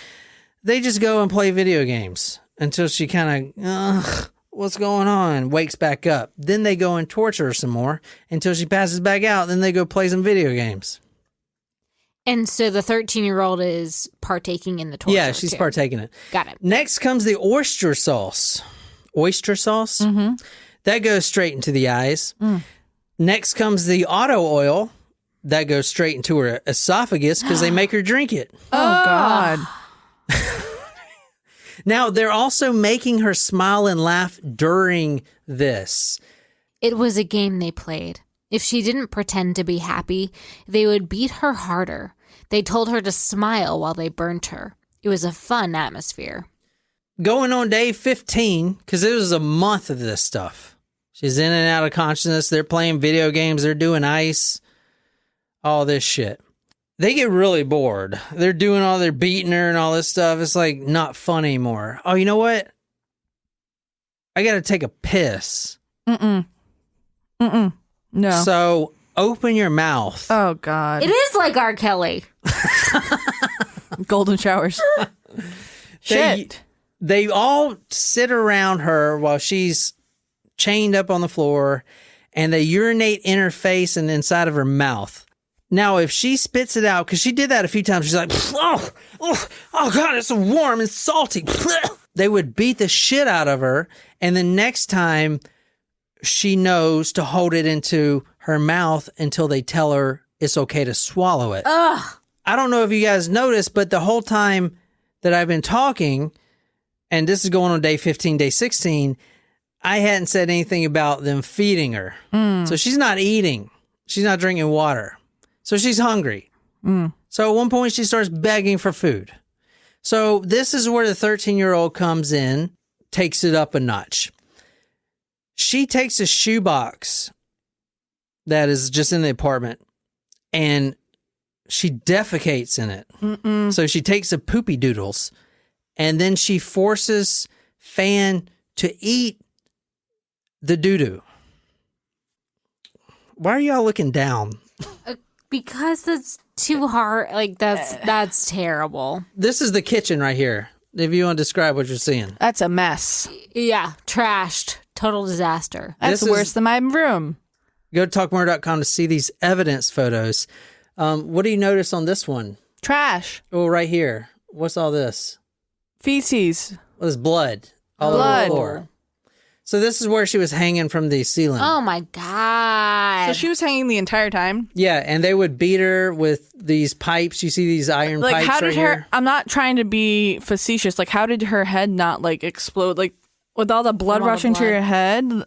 Speaker 1: they just go and play video games until she kind of, what's going on? Wakes back up. Then they go and torture her some more until she passes back out. Then they go play some video games.
Speaker 2: And so the 13-year-old is partaking in the torture.
Speaker 1: Yeah, she's
Speaker 2: too.
Speaker 1: partaking it.
Speaker 2: Got it.
Speaker 1: Next comes the oyster sauce. Oyster sauce? Mm-hmm. That goes straight into the eyes. Next comes the auto oil. That goes straight into her esophagus because they make her drink it.
Speaker 3: Oh, God.
Speaker 1: Now, they're also making her smile and laugh during this.
Speaker 2: It was a game they played. If she didn't pretend to be happy, they would beat her harder. They told her to smile while they burnt her. It was a fun atmosphere.
Speaker 1: Going on day 15, because it was a month of this stuff. She's in and out of consciousness. They're playing video games. They're doing ice. All this shit. They get really bored. They're doing all their beating her and all this stuff. It's like not fun anymore. Oh, you know what? I got to take a piss.
Speaker 3: No.
Speaker 1: So open your mouth.
Speaker 3: Oh, God.
Speaker 2: It is like R. Kelly.
Speaker 3: Golden showers. Shit.
Speaker 1: They all sit around her while she's chained up on the floor, and they urinate in her face and inside of her mouth. Now, if she spits it out, because she did that a few times, she's like, oh God, it's so warm and salty. They would beat the shit out of her, and the next time she knows to hold it into her mouth until they tell her it's okay to swallow it.
Speaker 2: Ugh.
Speaker 1: I don't know if you guys noticed, but the whole time that I've been talking, and this is going on day 15, day 16, I hadn't said anything about them feeding her. So she's not eating. She's not drinking water. So she's hungry. So at one point she starts begging for food. So this is where the 13-year-old comes in, takes it up a notch. She takes a shoebox that is just in the apartment and she defecates in it. So she takes the poopy doodles and then she forces Fan to eat the doo-doo. Why are y'all looking down?
Speaker 2: Because it's too hard. Like, that's terrible.
Speaker 1: This is the kitchen right here. If you want to describe what you're seeing.
Speaker 3: That's a mess.
Speaker 2: Yeah, trashed. Total disaster.
Speaker 3: That's
Speaker 1: This
Speaker 3: worse
Speaker 1: is-
Speaker 3: than my room.
Speaker 1: Go to talkmore.com to see these evidence photos. What do you notice on this one?
Speaker 3: Trash.
Speaker 1: Oh, right here. What's all this?
Speaker 3: Feces.
Speaker 1: Well, it's blood all over
Speaker 3: Blood.
Speaker 1: the floor. So this is where she was hanging from the ceiling.
Speaker 2: Oh my God.
Speaker 3: So she was hanging the entire time?
Speaker 1: Yeah, and they would beat her with these pipes. You see these iron
Speaker 3: Like,
Speaker 1: pipes
Speaker 3: how did
Speaker 1: right
Speaker 3: her...
Speaker 1: here?
Speaker 3: I'm not trying to be facetious. Like, how did her head not, like, explode? Like, with all the blood
Speaker 2: All the
Speaker 3: rushing to
Speaker 2: blood.
Speaker 3: your head?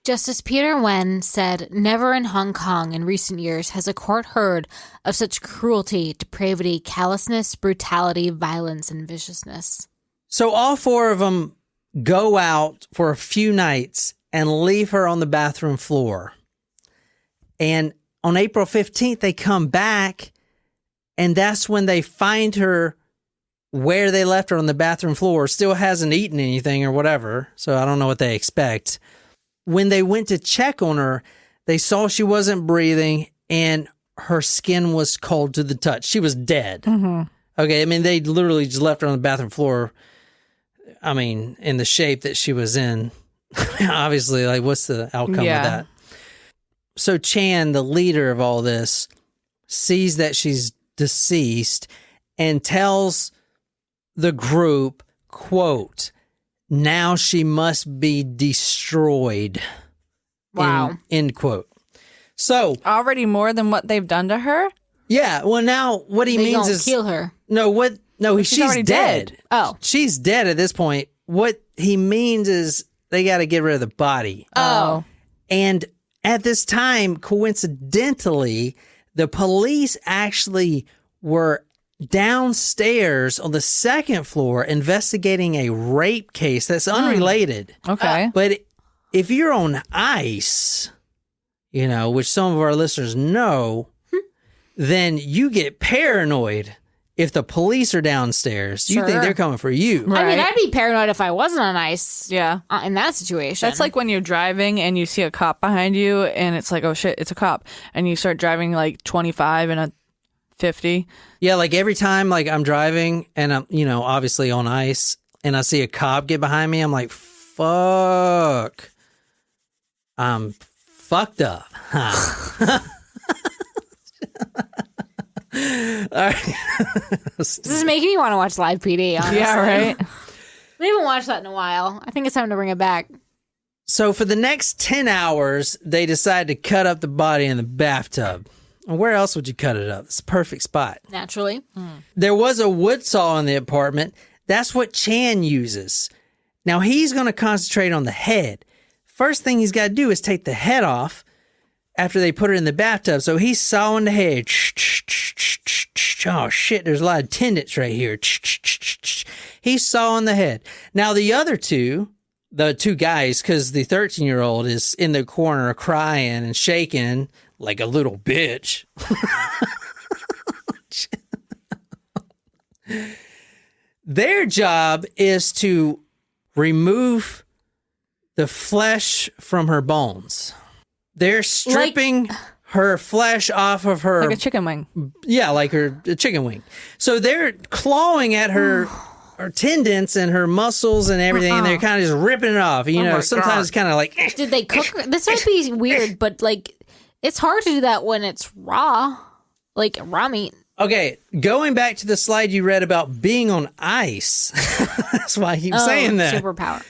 Speaker 2: Justice Peter Wen said, never in Hong Kong in recent years has a court heard of such cruelty, depravity, callousness, brutality, violence, and viciousness.
Speaker 1: So all four of them go out for a few nights and leave her on the bathroom floor. And on April 15th, they come back, and that's when they find her where they left her on the bathroom floor. Still hasn't eaten anything or whatever, so I don't know what they expect. When they went to check on her, they saw she wasn't breathing, and her skin was cold to the touch. She was dead.
Speaker 3: Mm-hmm.
Speaker 1: Okay, I mean, they literally just left her on the bathroom floor. I mean, in the shape that she was in. Obviously, like, what's the outcome of that? So Chan, the leader of all this, sees that she's deceased and tells the group, quote, now she must be destroyed.
Speaker 2: Wow.
Speaker 1: End quote. So
Speaker 3: Already more than what they've done to her?
Speaker 1: yeah, well, now what he
Speaker 2: They
Speaker 1: means
Speaker 2: don't
Speaker 1: is
Speaker 2: kill her.
Speaker 1: she's
Speaker 3: already
Speaker 1: dead.
Speaker 3: dead.
Speaker 2: Oh.
Speaker 1: She's dead at this point. What he means is they got to get rid of the body.
Speaker 2: Oh.
Speaker 1: And at this time, coincidentally, the police actually were downstairs on the second floor investigating a rape case that's unrelated.
Speaker 3: Okay.
Speaker 1: But if you're on ice, which some of our listeners know, then you get paranoid if the police are downstairs. You think
Speaker 2: Sure.
Speaker 1: they're coming for you.
Speaker 2: I mean,
Speaker 3: Right.
Speaker 2: I'd be paranoid if I wasn't on ice
Speaker 3: Yeah.
Speaker 2: in that situation.
Speaker 3: That's like when you're driving and you see a cop behind you and it's like, oh shit, it's a cop. And you start driving like 25 and a 50.
Speaker 1: Yeah, like every time like I'm driving and I'm, obviously on ice and I see a cop get behind me, I'm like, fuck. I'm fucked up. Huh. All right.
Speaker 2: This is making me want to watch Live PD, honestly.
Speaker 3: Yeah, right?
Speaker 2: We haven't watched that in a while. I think it's time to bring it back.
Speaker 1: So for the next 10 hours, they decide to cut up the body in the bathtub. And where else would you cut it up? It's a perfect spot.
Speaker 2: Naturally.
Speaker 1: There was a wood saw in the apartment. That's what Chan uses. Now he's going to concentrate on the head. First thing he's got to do is take the head off after they put her in the bathtub. So he's sawing the head. Oh shit, there's a lot of tendons right here. He's sawing the head. Now the other two, the two guys, because the 13-year-old is in the corner crying and shaking like a little bitch. Their job is to remove the flesh from her bones. They're stripping her flesh off of her.
Speaker 3: Like a chicken wing.
Speaker 1: Yeah, like a chicken wing. So they're clawing at her tendons and her muscles and everything, and they're kind of just ripping it off.
Speaker 3: my
Speaker 1: Sometimes
Speaker 3: God.
Speaker 1: it's kind of like,
Speaker 2: Did they cook? This might be weird, but it's hard to do that when it's raw, like raw meat.
Speaker 1: okay, going back to the slide you read about being on ice. That's why I keep saying that.
Speaker 2: Superpower.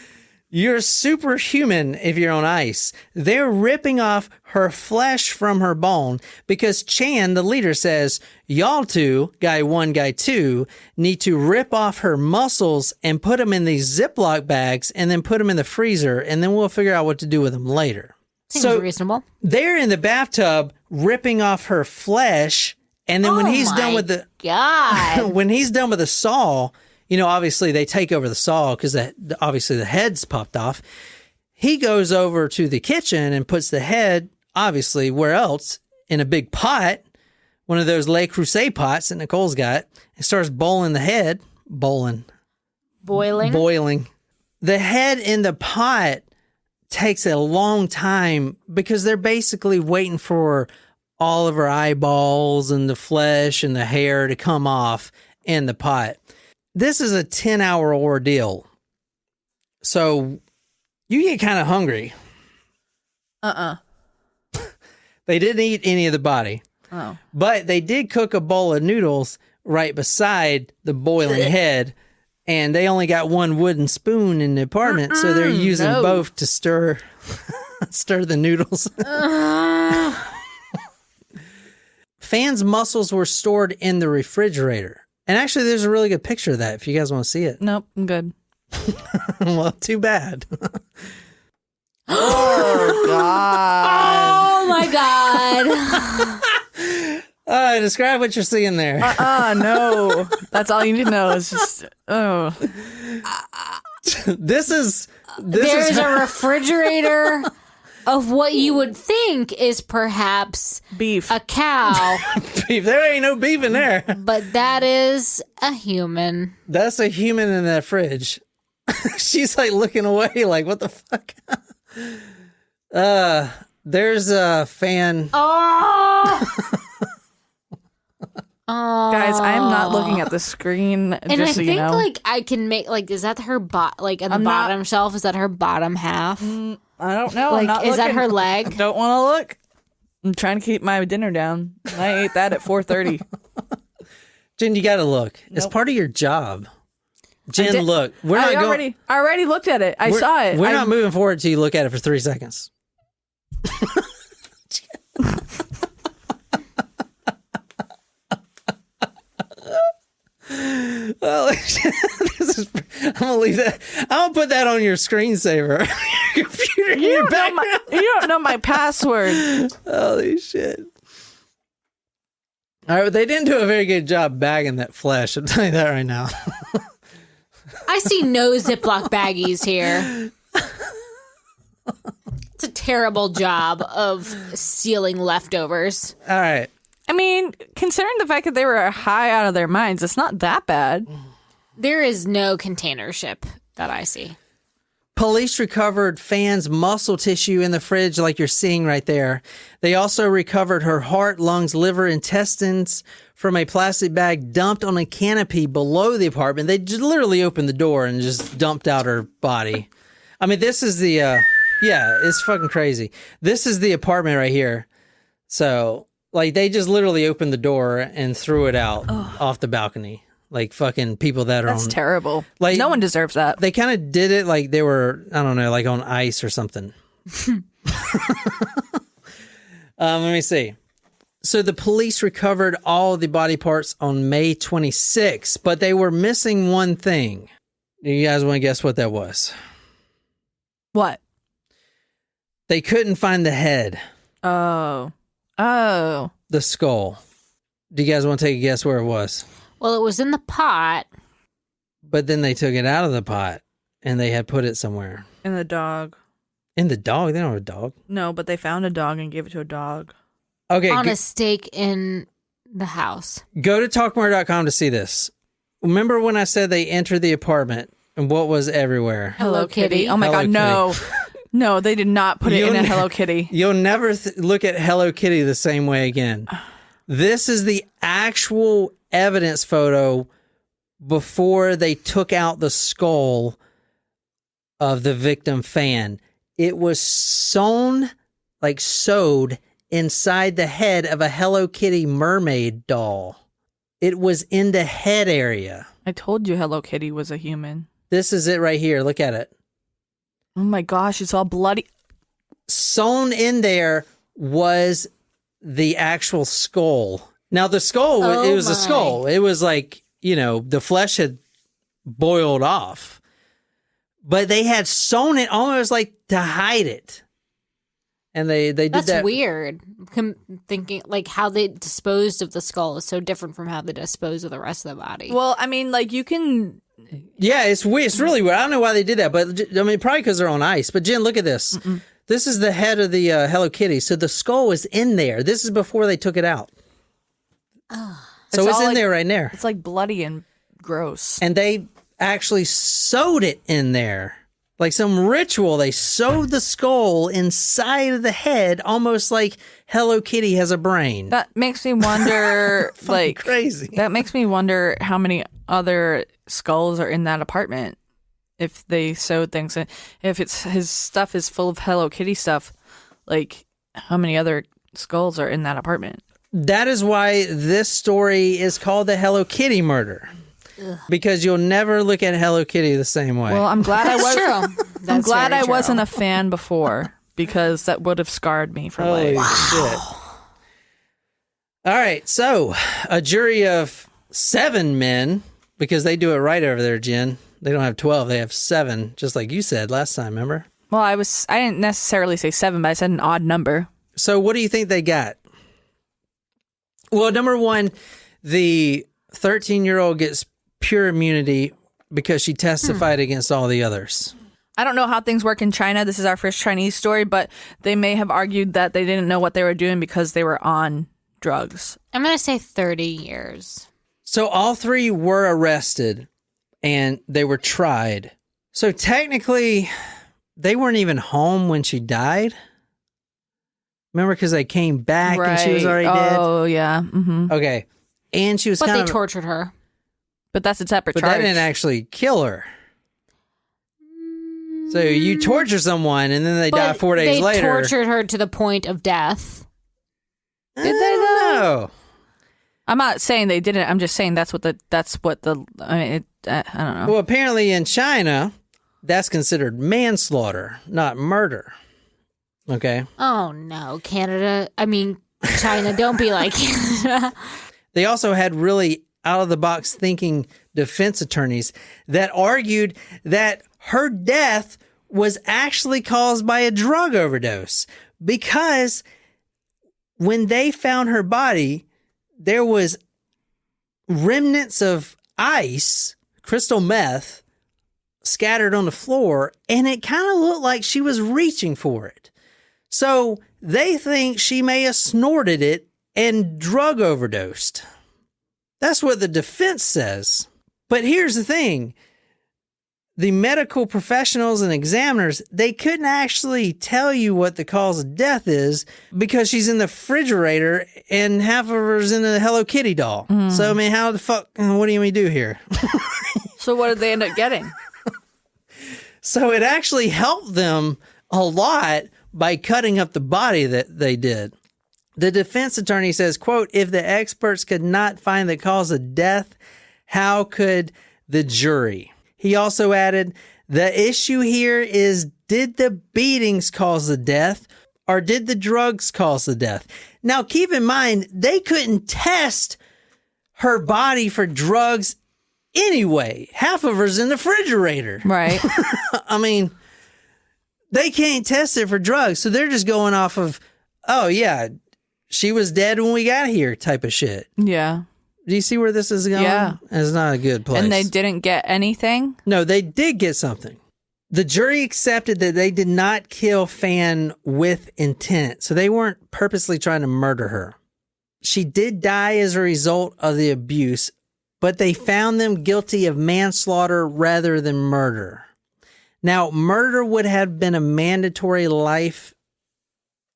Speaker 1: You're superhuman if you're on ice. They're ripping off her flesh from her bone because Chan, the leader, says, y'all two, guy one, guy two, need to rip off her muscles and put them in these Ziploc bags and then put them in the freezer, and then we'll figure out what to do with them later.
Speaker 2: Seems reasonable.
Speaker 1: They're in the bathtub ripping off her flesh, and then when he's done with the
Speaker 2: God.
Speaker 1: when he's done with the saw, obviously they take over the saw because obviously the head's popped off. He goes over to the kitchen and puts the head, obviously, where else? In a big pot, one of those Le Creuset pots that Nicole's got, and starts boiling the head. Boiling. The head in the pot takes a long time because they're basically waiting for all of her eyeballs and the flesh and the hair to come off in the pot. This is a 10-hour ordeal. So you get kind of hungry. They didn't eat any of the body.
Speaker 3: Oh.
Speaker 1: But they did cook a bowl of noodles right beside the boiling head and they only got one wooden spoon in the apartment, so they're using both to stir the noodles. Fan's muscles were stored in the refrigerator. And actually, there's a really good picture of that if you guys want to see it.
Speaker 3: Nope, I'm good.
Speaker 1: Well, too bad.
Speaker 3: Oh, God.
Speaker 2: Oh, my God.
Speaker 1: Describe what you're seeing there.
Speaker 3: No. That's all you need to know is just,
Speaker 1: There's
Speaker 2: a refrigerator of what you would think is perhaps
Speaker 3: beef.
Speaker 2: a cow,
Speaker 1: beef. There ain't no beef in there.
Speaker 2: but that is a human.
Speaker 1: That's a human in that fridge. She's like looking away like, what the fuck? There's a fan.
Speaker 2: Oh!
Speaker 3: Guys, I am not looking at the screen.
Speaker 2: And
Speaker 3: just
Speaker 2: I
Speaker 3: so
Speaker 2: think
Speaker 3: you know.
Speaker 2: like I can make like is that her like at the bottom shelf? Is that her bottom half?
Speaker 3: I don't know.
Speaker 2: Like
Speaker 3: I'm not
Speaker 2: is that
Speaker 3: looking.
Speaker 2: her leg?
Speaker 3: Don't want to look. I'm trying to keep my dinner down. I ate that at 4:30.
Speaker 1: Jen, you got to look. It's
Speaker 3: Nope.
Speaker 1: part of your job. Jen, look. We're
Speaker 3: I
Speaker 1: not going.
Speaker 3: already looked at it. I saw it.
Speaker 1: We're not moving forward until you look at it for 3 seconds. Well, I'm gonna leave that. I'm gonna put that on your screensaver. Your computer.
Speaker 3: You don't know my password.
Speaker 1: Holy shit! All right, they didn't do a very good job bagging that flesh. I'll tell you that right now.
Speaker 2: I see no Ziploc baggies here. It's a terrible job of sealing leftovers.
Speaker 1: All right.
Speaker 3: I mean, considering the fact that they were high out of their minds, it's not that bad.
Speaker 2: There is no container ship that I see.
Speaker 1: Police recovered Fan's muscle tissue in the fridge like you're seeing right there. They also recovered her heart, lungs, liver, intestines from a plastic bag dumped on a canopy below the apartment. They just literally opened the door and just dumped out her body. I mean, this is the, yeah, it's fucking crazy. This is the apartment right here. So, like, they just literally opened the door and threw it out off the balcony. Like fucking people that are
Speaker 3: That's
Speaker 1: on...
Speaker 3: terrible.
Speaker 1: Like,
Speaker 3: no one deserves that.
Speaker 1: They kind of did it like they were, I don't know, like on ice or something. Let me see. So the police recovered all the body parts on May 26th, but they were missing one thing. Do you guys want to guess what that was?
Speaker 3: What?
Speaker 1: They couldn't find the head.
Speaker 3: Oh.
Speaker 1: The skull. Do you guys want to take a guess where it was?
Speaker 2: Well, it was in the pot.
Speaker 1: But then they took it out of the pot and they had put it somewhere.
Speaker 3: And the dog.
Speaker 1: In the dog? They don't have a dog.
Speaker 3: No, but they found a dog and gave it to a dog.
Speaker 1: Okay.
Speaker 2: On a stake in the house.
Speaker 1: Go to talkmore.com to see this. Remember when I said they entered the apartment and what was everywhere?
Speaker 2: Hello Kitty.
Speaker 3: Oh my
Speaker 1: Hello
Speaker 3: God, no. No, they did not put it in a Hello Kitty.
Speaker 1: You'll never look at Hello Kitty the same way again. This is the actual evidence photo before they took out the skull of the victim Fan. It was sewed inside the head of a Hello Kitty mermaid doll. It was in the head area.
Speaker 3: I told you Hello Kitty was a human.
Speaker 1: This is it right here. Look at it.
Speaker 3: Oh my gosh, it's all bloody.
Speaker 1: Sewn in there was the actual skull. Now the skull, it was a skull. It was like, you know, the flesh had boiled off. But they had sewn it almost like to hide it. And they did that.
Speaker 2: That's weird. Thinking like how they disposed of the skull is so different from how they disposed of the rest of the body.
Speaker 3: Well, I mean, like you can.
Speaker 1: Yeah, it's weird. It's really weird. I don't know why they did that, but I mean, probably because they're on ice. But Jen, look at this. Mm-mm. This is the head of the Hello Kitty. So the skull is in there. This is before they took it out. So it's in there right there.
Speaker 3: It's like bloody and gross.
Speaker 1: And they actually sewed it in there. Like some ritual, they sewed the skull inside of the head, almost like Hello Kitty has a brain.
Speaker 3: That makes me wonder, like
Speaker 1: crazy.
Speaker 3: That makes me wonder how many other skulls are in that apartment. If they sewed things in, if it's his stuff is full of Hello Kitty stuff, like how many other skulls are in that apartment?
Speaker 1: That is why this story is called the Hello Kitty murder. because you'll never look at Hello Kitty the same way.
Speaker 3: Well, I'm glad I was.
Speaker 2: True.
Speaker 3: I'm
Speaker 2: That's
Speaker 3: glad
Speaker 2: very
Speaker 3: I
Speaker 2: true.
Speaker 3: wasn't a fan before because that would have scarred me for
Speaker 1: Holy
Speaker 3: life.
Speaker 1: shit. All right, so a jury of 7 men, because they do it right over there, Jen. They don't have 12, they have 7, just like you said last time, remember?
Speaker 3: Well, I didn't necessarily say 7, but I said an odd number.
Speaker 1: So what do you think they got? Well, number 1, the 13-year-old gets pure immunity because she testified against all the others.
Speaker 3: I don't know how things work in China. This is our first Chinese story, but they may have argued that they didn't know what they were doing because they were on drugs.
Speaker 2: I'm going to say 30 years.
Speaker 1: So all 3 were arrested and they were tried. So technically, they weren't even home when she died. Remember, because they came back and she was already dead?
Speaker 3: Oh, yeah. Mm-hmm.
Speaker 1: Okay. And she was
Speaker 2: But
Speaker 1: kind
Speaker 2: they
Speaker 1: of...
Speaker 2: tortured her.
Speaker 3: But that's a separate
Speaker 1: But
Speaker 3: charge.
Speaker 1: that didn't actually kill her. So you torture someone and then they die 4 days later.
Speaker 2: They tortured her to the point of death.
Speaker 1: Did they know?
Speaker 3: I'm not saying they didn't. I'm just saying that's what the. I mean, I don't know.
Speaker 1: Well, apparently in China, that's considered manslaughter, not murder. Okay.
Speaker 2: Oh, no. Canada. I mean, China, don't be like Canada.
Speaker 1: They also had really out-of-the-box thinking defense attorneys that argued that her death was actually caused by a drug overdose because when they found her body, there was remnants of ice, crystal meth, scattered on the floor, and it kind of looked like she was reaching for it. So they think she may have snorted it and drug overdosed. That's what the defense says. But here's the thing. The medical professionals and examiners, they couldn't actually tell you what the cause of death is because she's in the refrigerator and half of her's in a Hello Kitty doll. So, I mean, how the fuck, what do you mean do here?
Speaker 3: So what did they end up getting?
Speaker 1: So it actually helped them a lot by cutting up the body that they did. The defense attorney says, quote, if the experts could not find the cause of death, how could the jury? He also added, the issue here is, did the beatings cause the death or did the drugs cause the death? Now, keep in mind, they couldn't test her body for drugs anyway. Half of her's in the refrigerator.
Speaker 3: Right.
Speaker 1: I mean, they can't test it for drugs. So they're just going off of, oh, yeah, she was dead when we got here type of shit.
Speaker 3: Yeah.
Speaker 1: Do you see where this is going?
Speaker 3: Yeah.
Speaker 1: It's not a good place.
Speaker 3: And they didn't get anything?
Speaker 1: No, they did get something. The jury accepted that they did not kill Fan with intent, so they weren't purposely trying to murder her. She did die as a result of the abuse, but they found them guilty of manslaughter rather than murder. Now, murder would have been a mandatory life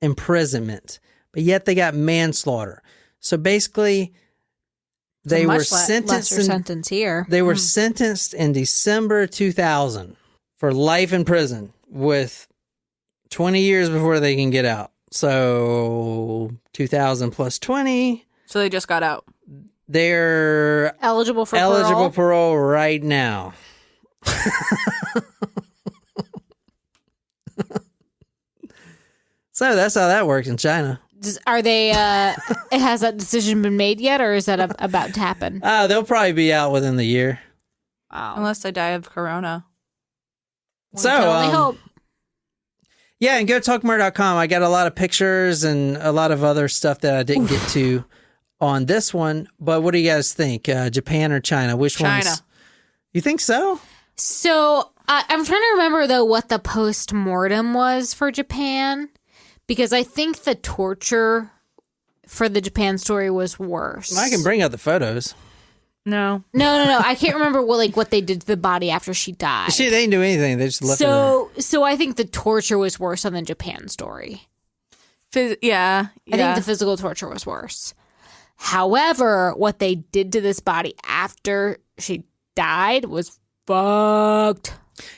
Speaker 1: imprisonment, but yet they got manslaughter. So basically, they were sentenced.
Speaker 2: Lesser sentence here.
Speaker 1: They were sentenced in December 2000 for life in prison with 20 years before they can get out. So 2000 plus 20.
Speaker 3: So they just got out.
Speaker 1: They're
Speaker 2: eligible for
Speaker 1: parole right now. So that's how that works in China.
Speaker 2: Are they, has that decision been made yet, or is that about to happen?
Speaker 1: They'll probably be out within the year.
Speaker 2: Wow.
Speaker 3: Unless they die of corona.
Speaker 2: We
Speaker 1: So,
Speaker 2: can only hope.
Speaker 1: Yeah, and go to talkmurder.com. I got a lot of pictures and a lot of other stuff that I didn't get to on this one. But what do you guys think? Japan or China? Which
Speaker 3: China.
Speaker 1: one's? You think so?
Speaker 2: So I'm trying to remember, though, what the post-mortem was for Japan, because I think the torture for the Japan story was worse.
Speaker 1: I can bring out the photos.
Speaker 3: No.
Speaker 2: No. I can't remember what they did to the body after she died.
Speaker 1: They didn't do anything. They just left her there.
Speaker 2: So I think the torture was worse on the Japan story.
Speaker 3: Yeah.
Speaker 2: I think the physical torture was worse. However, what they did to this body after she died was fucked.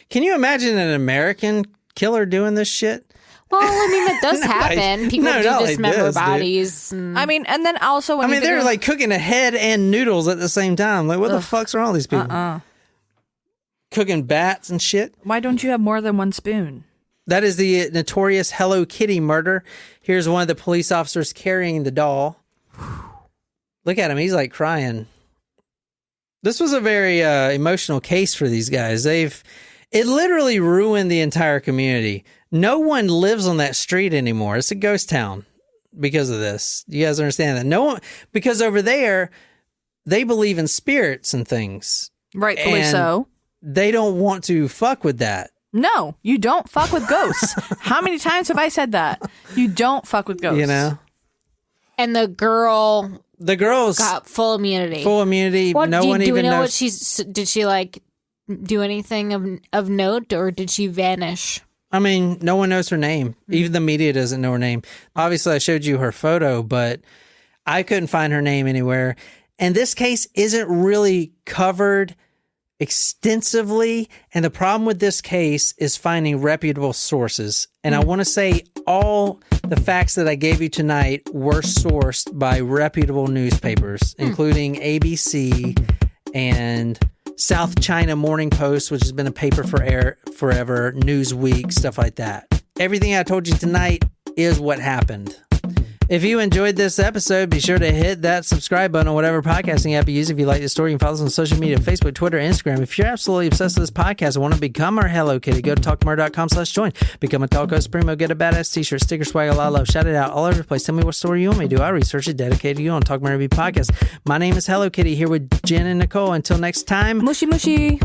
Speaker 1: Can you imagine an American killer doing this shit?
Speaker 2: Well, I mean, that does happen. People
Speaker 1: No,
Speaker 2: do
Speaker 1: not like
Speaker 2: dismember
Speaker 1: this, dude.
Speaker 2: bodies. And
Speaker 3: I mean, and then also when you think
Speaker 1: they're
Speaker 3: of-
Speaker 1: like cooking a head and noodles at the same time. Like, what the fuck's wrong with these people? Cooking bats and shit.
Speaker 3: why don't you have more than one spoon?
Speaker 1: That is the notorious Hello Kitty murder. Here's one of the police officers carrying the doll. Look at him. He's like crying. This was a very emotional case for these guys. It literally ruined the entire community. No one lives on that street anymore. It's a ghost town because of this. You guys understand that? No one, because over there, they believe in spirits and things.
Speaker 3: Rightfully
Speaker 1: And
Speaker 3: so.
Speaker 1: They don't want to fuck with that.
Speaker 3: No, you don't fuck with ghosts. How many times have I said that? You don't fuck with ghosts.
Speaker 1: You know?
Speaker 2: And the girl
Speaker 1: The girl's
Speaker 2: got full immunity.
Speaker 1: full immunity.
Speaker 2: What,
Speaker 1: No
Speaker 2: do,
Speaker 1: one
Speaker 2: do we
Speaker 1: even
Speaker 2: know
Speaker 1: knows.
Speaker 2: did she like do anything of note, or did she vanish?
Speaker 1: I mean, no one knows her name. Even the media doesn't know her name. Obviously, I showed you her photo, but I couldn't find her name anywhere. And this case isn't really covered extensively. And the problem with this case is finding reputable sources. And I want to say all the facts that I gave you tonight were sourced by reputable newspapers, including ABC and South China Morning Post, which has been a paper forever, Newsweek, stuff like that. Everything I told you tonight is what happened. If you enjoyed this episode, be sure to hit that subscribe button on whatever podcasting app you use. If you like the story, you can follow us on social media, Facebook, Twitter, Instagram. If you're absolutely obsessed with this podcast and want to become our Hello Kitty, go to talkmurder.com/join. Become a Talko Supremo, get a badass t-shirt, sticker, swag, a lot of love. Shout it out all over the place. Tell me what story you want me to do. I research it, dedicated to you on Talk Murder Podcast. My name is Hello Kitty, here with Jen and Nicole. Until next time.
Speaker 3: Mushy mushy.